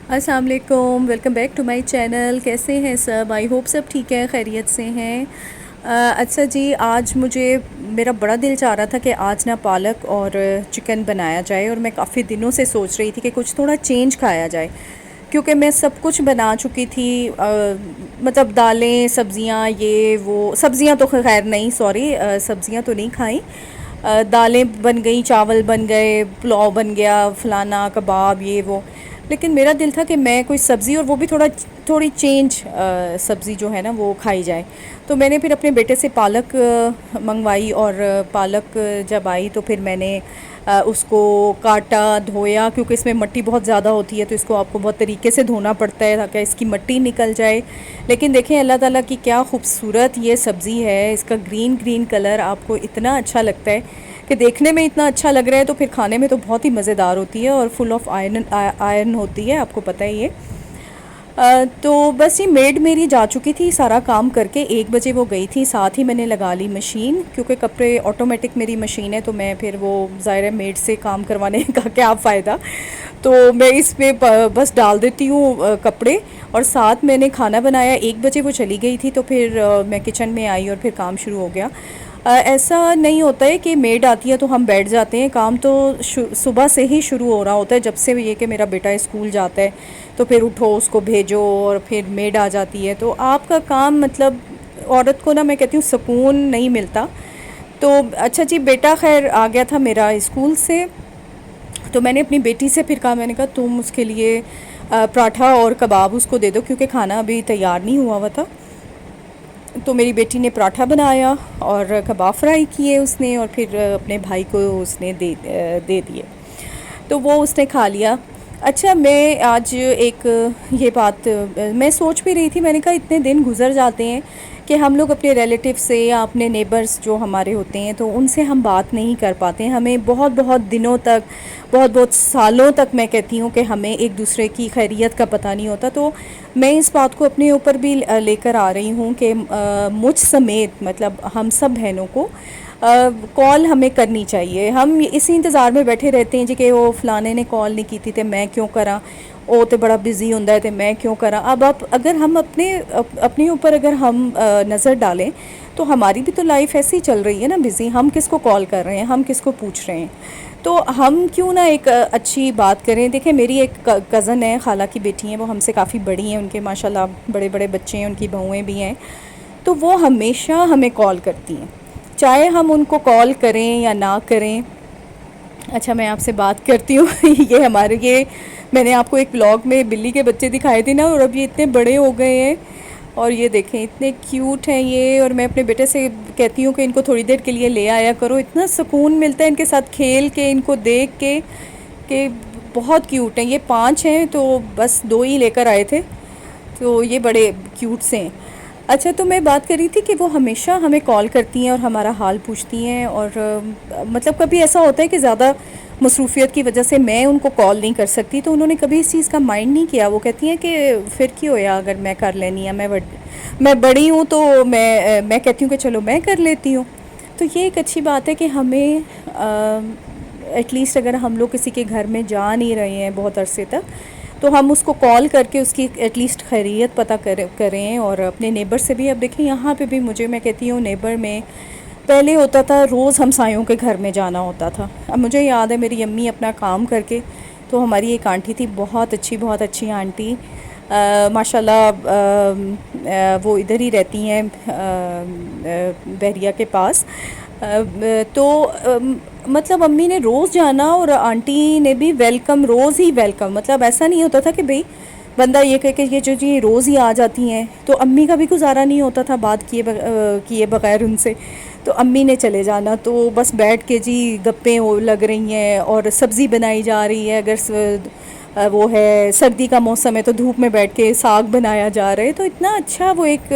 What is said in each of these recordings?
अस्सलाम वालेकुम, welcome back to my channel. कैसे हैं सब? आई होप सब ठीक है, खैरियत से हैं। अच्छा जी, आज मुझे मेरा बड़ा दिल चाह रहा था कि आज ना पालक और चिकन बनाया जाए, और मैं काफ़ी दिनों से सोच रही थी कि कुछ थोड़ा चेंज खाया जाए, क्योंकि मैं सब कुछ बना चुकी थी। मतलब दालें, सब्ज़ियाँ, ये वो सब्ज़ियाँ तो खैर नहीं, सॉरी, सब्ज़ियाँ तो नहीं खाई। दालें बन गई, चावल बन गए, पुलाव बन गया, फलाना कबाब, ये वो। लेकिन मेरा दिल था कि मैं कोई सब्ज़ी, और वो भी थोड़ी चेंज सब्ज़ी जो है ना वो खाई जाए। तो मैंने फिर अपने बेटे से पालक मंगवाई, और पालक जब आई तो फिर मैंने उसको काटा, धोया, क्योंकि इसमें मिट्टी बहुत ज़्यादा होती है तो इसको आपको बहुत तरीके से धोना पड़ता है ताकि इसकी मिट्टी निकल जाए। लेकिन देखें, अल्लाह ताला की क्या खूबसूरत ये सब्ज़ी है। इसका ग्रीन ग्रीन कलर आपको इतना अच्छा लगता है कि देखने में इतना अच्छा लग रहा है, तो फिर खाने में तो बहुत ही मज़ेदार होती है, और फुल ऑफ आयरन होती है, आपको पता ही है। तो बस ये मेड मेरी जा चुकी थी सारा काम करके, 1 बजे वो गई थी। साथ ही मैंने लगा ली मशीन, क्योंकि कपड़े ऑटोमेटिक मेरी मशीन है, तो मैं फिर वो ज़ाहिर है मेड से काम करवाने का क्या फ़ायदा। तो मैं इसमें बस डाल देती हूँ कपड़े, और साथ मैंने खाना बनाया। 1 बजे वो चली गई थी, तो फिर मैं किचन में आई और फिर काम शुरू हो गया। ऐसा नहीं होता है कि मेड आती है तो हम बैठ जाते हैं, काम तो सुबह से ही शुरू हो रहा होता है, जब से ये कि मेरा बेटा स्कूल जाता है। तो फिर उठो, उसको भेजो, और फिर मेड आ जाती है, तो आपका काम मतलब औरत को ना, मैं कहती हूँ, सुकून नहीं मिलता। तो अच्छा जी, बेटा खैर आ गया था मेरा स्कूल से, तो मैंने अपनी बेटी से फिर कहा, मैंने कहा तुम उसके लिए पराठा और कबाब उसको दे दो, क्योंकि खाना अभी तैयार नहीं हुआ हुआ था। तो मेरी बेटी ने पराठा बनाया और कबाब फ्राई किए उसने, और फिर अपने भाई को उसने दे दिए, तो वो उसने खा लिया। अच्छा, मैं आज एक ये बात मैं सोच भी रही थी, मैंने कहा इतने दिन गुजर जाते हैं कि हम लोग अपने रिलेटिव से या अपने नेबर्स जो हमारे होते हैं तो उनसे हम बात नहीं कर पाते हैं। हमें बहुत बहुत दिनों तक, बहुत बहुत सालों तक, मैं कहती हूँ कि हमें एक दूसरे की खैरियत का पता नहीं होता। तो मैं इस बात को अपने ऊपर भी लेकर आ रही हूँ कि मुझ समेत, मतलब हम सब बहनों को कॉल हमें करनी चाहिए। हम इसी इंतज़ार में बैठे रहते हैं जी कि वो फ़लाने ने कॉल नहीं की थी तो मैं क्यों करा, वो तो बड़ा बिज़ी होता है तो मैं क्यों करा। अब आप अगर हम अपने ऊपर अगर हम नज़र डालें, तो हमारी भी तो लाइफ ऐसी ही चल रही है ना, बिज़ी। हम किसको कॉल कर रहे हैं, हम किसको पूछ रहे हैं? तो हम क्यों ना एक अच्छी बात करें। देखिए, मेरी एक कज़न है, खाला की बेटी हैं, वो हमसे काफ़ी बड़ी हैं, उनके माशाल्लाह बड़े बड़े बच्चे हैं, उनकी बहुएँ भी हैं। तो वो हमेशा हमें कॉल करती हैं, चाहे हम उनको कॉल करें या ना करें। अच्छा, मैं आपसे बात करती हूँ ये मैंने आपको एक व्लॉग में बिल्ली के बच्चे दिखाए थे ना, और अब ये इतने बड़े हो गए हैं, और ये देखें इतने क्यूट हैं ये। और मैं अपने बेटे से कहती हूँ कि इनको थोड़ी देर के लिए ले आया करो, इतना सुकून मिलता है इनके साथ खेल के, इनको देख के कि बहुत क्यूट हैं। ये 5 हैं, तो बस 2 ही लेकर आए थे, तो ये बड़े क्यूट से हैं। अच्छा, तो मैं बात कर रही थी कि वो हमेशा हमें कॉल करती हैं और हमारा हाल पूछती हैं, और मतलब कभी ऐसा होता है कि ज़्यादा मसरूफ़ियत की वजह से मैं उनको कॉल नहीं कर सकती, तो उन्होंने कभी इस चीज़ का माइंड नहीं किया। वो कहती हैं कि फिर क्यों होया अगर मैं कर लेनी है, मैं बड़ी हूँ, तो मैं कहती हूँ कि चलो मैं कर लेती हूँ। तो ये एक अच्छी बात है कि हमें एटलीस्ट अगर हम लोग किसी के घर में जा नहीं रहे हैं बहुत अरसे तक, तो हम उसको कॉल करके उसकी एटलीस्ट खैरियत पता करें। और अपने नेबर से भी, अब देखें यहाँ पे भी मैं कहती हूँ, नेबर में पहले होता था रोज़ हमसायों के घर में जाना होता था। अब मुझे याद है, मेरी अम्मी अपना काम करके, तो हमारी एक आंटी थी, बहुत अच्छी आंटी, माशाल्लाह, वो इधर ही रहती हैं, बहरिया के पास। तो मतलब अम्मी ने रोज़ जाना, और आंटी ने भी वेलकम, रोज़ ही वेलकम। मतलब ऐसा नहीं होता था कि भाई बंदा ये कह के ये जो जी रोज़ ही आ जाती हैं, तो अम्मी का भी गुजारा नहीं होता था बात किए बगैर उनसे। तो अम्मी ने चले जाना, तो बस बैठ के जी गप्पें हो लग रही हैं, और सब्ज़ी बनाई जा रही है। अगर वो है सर्दी का मौसम है तो धूप में बैठ के साग बनाया जा रहा है। तो इतना अच्छा वो एक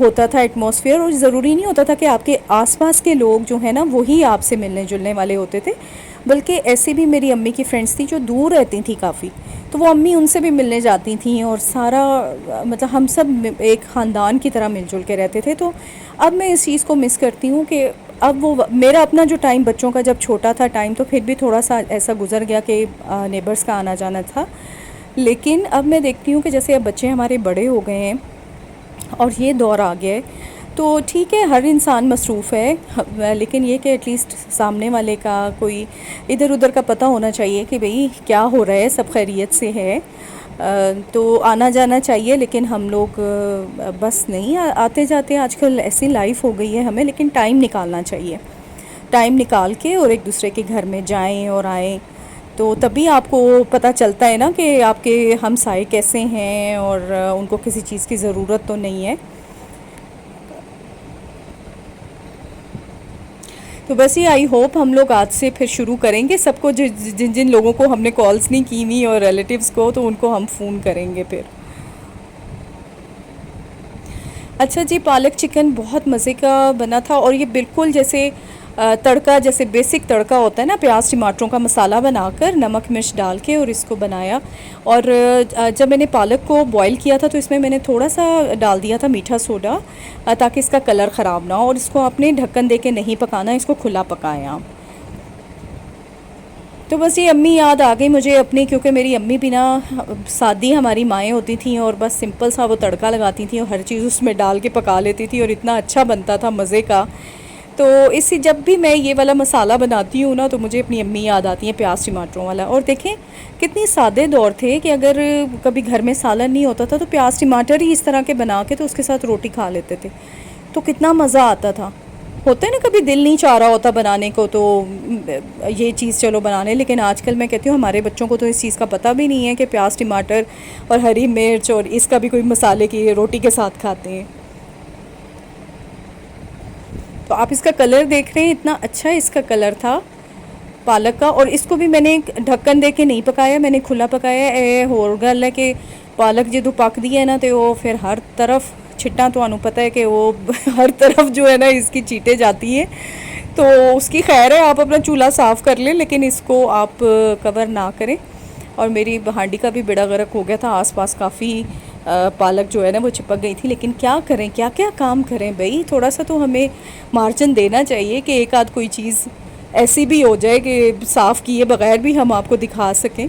होता था एटमॉस्फेयर, और ज़रूरी नहीं होता था कि आपके आसपास के लोग जो है ना वही आपसे मिलने जुलने वाले होते थे, बल्कि ऐसी भी मेरी अम्मी की फ्रेंड्स थी जो दूर रहती थी काफ़ी, तो वो अम्मी उनसे भी मिलने जाती थी, और सारा मतलब हम सब एक ख़ानदान की तरह मिलजुल के रहते थे। तो अब मैं इस चीज़ को मिस करती हूँ कि अब वो मेरा अपना जो टाइम बच्चों का जब छोटा था टाइम, तो फिर भी थोड़ा सा ऐसा गुजर गया कि नेबर्स का आना जाना था। लेकिन अब मैं देखती हूँ कि जैसे अब बच्चे हमारे बड़े हो गए हैं और ये दौर आ गया है, तो ठीक है हर इंसान मसरूफ़ है, लेकिन ये कि एटलीस्ट सामने वाले का कोई इधर उधर का पता होना चाहिए कि भाई क्या हो रहा है, सब खैरियत से है। तो आना जाना चाहिए, लेकिन हम लोग बस नहीं आते जाते, आजकल ऐसी लाइफ हो गई है हमें, लेकिन टाइम निकालना चाहिए। टाइम निकाल के और एक दूसरे के घर में जाएं और आएँ, तो तभी आपको पता चलता है ना कि आपके हमसाए कैसे हैं और उनको किसी चीज़ की ज़रूरत तो नहीं है। तो बस ये आई होप हम लोग आज से फिर शुरू करेंगे, सबको जिन जिन लोगों को हमने कॉल्स नहीं की हुई और रिलेटिव्स को, तो उनको हम फ़ोन करेंगे फिर। अच्छा जी, पालक चिकन बहुत मज़े का बना था, और ये बिल्कुल जैसे तड़का, जैसे बेसिक तड़का होता है ना, प्याज टमाटरों का मसाला बनाकर नमक मिर्च डाल के और इसको बनाया। और जब मैंने पालक को बॉईल किया था तो इसमें मैंने थोड़ा सा डाल दिया था मीठा सोडा, ताकि इसका कलर ख़राब ना हो। और इसको आपने ढक्कन दे के नहीं पकाना, इसको खुला पकाएं आप। तो बस ये अम्मी याद आ गई मुझे अपनी, क्योंकि मेरी अम्मी भी ना, सादी हमारी माएँ होती थी और बस सिंपल सा वो तड़का लगाती थी और हर चीज़ उसमें डाल के पका लेती थी और इतना अच्छा बनता था, मज़े का। तो इसी जब भी मैं ये वाला मसाला बनाती हूँ ना, तो मुझे अपनी अम्मी याद आती है, प्याज टमाटरों वाला। और देखें कितनी सादे दौर थे कि अगर कभी घर में सालन नहीं होता था तो प्याज टमाटर ही इस तरह के बना के तो उसके साथ रोटी खा लेते थे, तो कितना मज़ा आता था। होता है ना, कभी दिल नहीं चाह रहा होता बनाने को तो ये चीज़ चलो बना लें, लेकिन आजकल मैं कहती हूँ हमारे बच्चों को तो इस चीज़ का पता भी नहीं है कि प्याज टमाटर और हरी मिर्च और इसका भी कोई मसाले की रोटी के साथ खाते हैं। तो आप इसका कलर देख रहे हैं, इतना अच्छा इसका कलर था पालक का। और इसको भी मैंने ढक्कन दे के नहीं पकाया, मैंने खुला पकाया। ए होर गल है कि पालक जो पक दी है ना, तो वो फिर हर तरफ छिट्टा, तो आनू पता है कि वो हर तरफ जो है ना इसकी चीटें जाती हैं, तो उसकी खैर है, आप अपना चूल्हा साफ़ कर लें, लेकिन इसको आप कवर ना करें। और मेरी हांडी का भी बेड़ा गर्क हो गया था, आसपास काफ़ी पालक जो है ना वो चिपक गई थी, लेकिन क्या करें, क्या क्या काम करें भाई, थोड़ा सा तो हमें मार्जिन देना चाहिए कि एक आध कोई चीज़ ऐसी भी हो जाए कि साफ़ किए बगैर भी हम आपको दिखा सकें।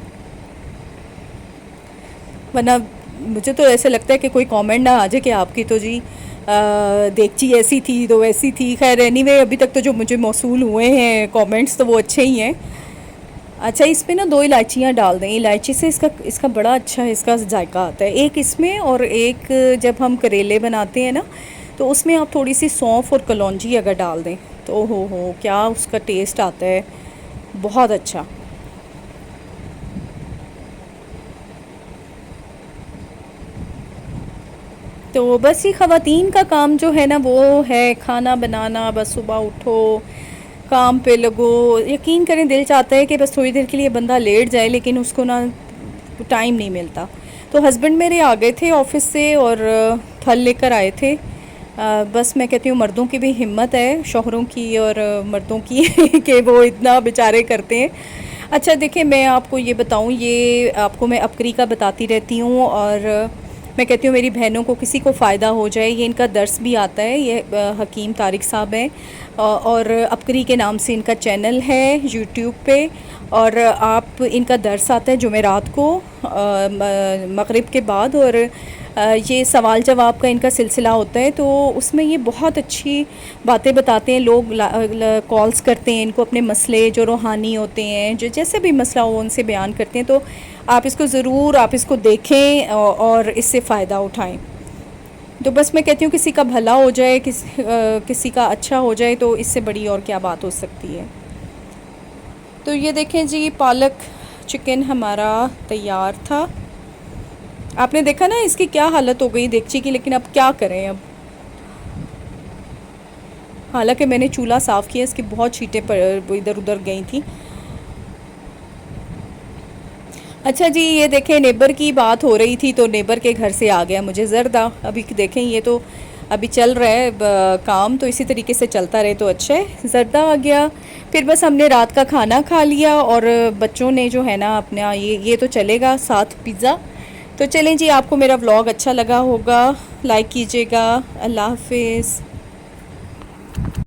वरना मुझे तो ऐसे लगता है कि कोई कमेंट ना आ जाए कि आपकी तो जी देगची ऐसी थी तो वैसी थी। खैर एनीवे, अभी तक तो जो मुझे मौसूल हुए हैं कमेंट्स तो वो अच्छे ही हैं। अच्छा, इसमें ना 2 इलायचियाँ डाल दें, इलायची से इसका इसका बड़ा अच्छा इसका जायका आता है। एक इसमें, और एक जब हम करेले बनाते हैं ना, तो उसमें आप थोड़ी सी सौंफ और कलौंजी अगर डाल दें तो हो क्या उसका टेस्ट आता है, बहुत अच्छा। तो बस ये ख़वातीन का काम जो है ना वो है खाना बनाना। बस सुबह उठो, काम पे लगो। यकीन करें दिल चाहता है कि बस थोड़ी देर के लिए बंदा लेट जाए, लेकिन उसको ना टाइम नहीं मिलता। तो हस्बैंड मेरे आ गए थे ऑफ़िस से और फल लेकर आए थे। बस मैं कहती हूँ मर्दों की भी हिम्मत है, शौहरों की और मर्दों की कि वो इतना बेचारे करते हैं। अच्छा देखिए, मैं आपको ये बताऊँ, ये आपको मैं अपकरी का बताती रहती हूँ, और मैं कहती हूँ मेरी बहनों को किसी को फ़ायदा हो जाए। ये इनका दर्स भी आता है, ये हकीम तारिक साहब हैं, और अपकरी के नाम से इनका चैनल है यूट्यूब पे। और आप इनका दर्स आता है जुमेरात को मगरिब के बाद, और ये सवाल जवाब का इनका सिलसिला होता है। तो उसमें ये बहुत अच्छी बातें बताते हैं। लोग कॉल्स करते हैं इनको, अपने मसले जो रूहानी होते हैं, जो जैसे भी मसला हो उनसे बयान करते हैं। तो आप इसको ज़रूर आप इसको देखें और इससे फ़ायदा उठाएं। तो बस मैं कहती हूँ किसी का भला हो जाए, किसी का अच्छा हो जाए, तो इससे बड़ी और क्या बात हो सकती है। तो ये देखें जी, पालक चिकन हमारा तैयार था। आपने देखा ना इसकी क्या हालत हो गई देगची की, लेकिन अब क्या करें। अब हालांकि मैंने चूल्हा साफ़ किया, इसकी बहुत छींटें पर इधर उधर गई थी। अच्छा जी, ये देखें नेबर की बात हो रही थी, तो नेबर के घर से आ गया मुझे ज़र्दा। अभी देखें ये तो अभी चल रहा है काम, तो इसी तरीके से चलता रहे तो अच्छा है। ज़र्दा आ गया, फिर बस हमने रात का खाना खा लिया, और बच्चों ने जो है ना अपना ये तो चलेगा साथ पिज़्ज़ा। तो चलें जी, आपको मेरा व्लॉग अच्छा लगा होगा, लाइक कीजिएगा। अल्लाह हाफिज़।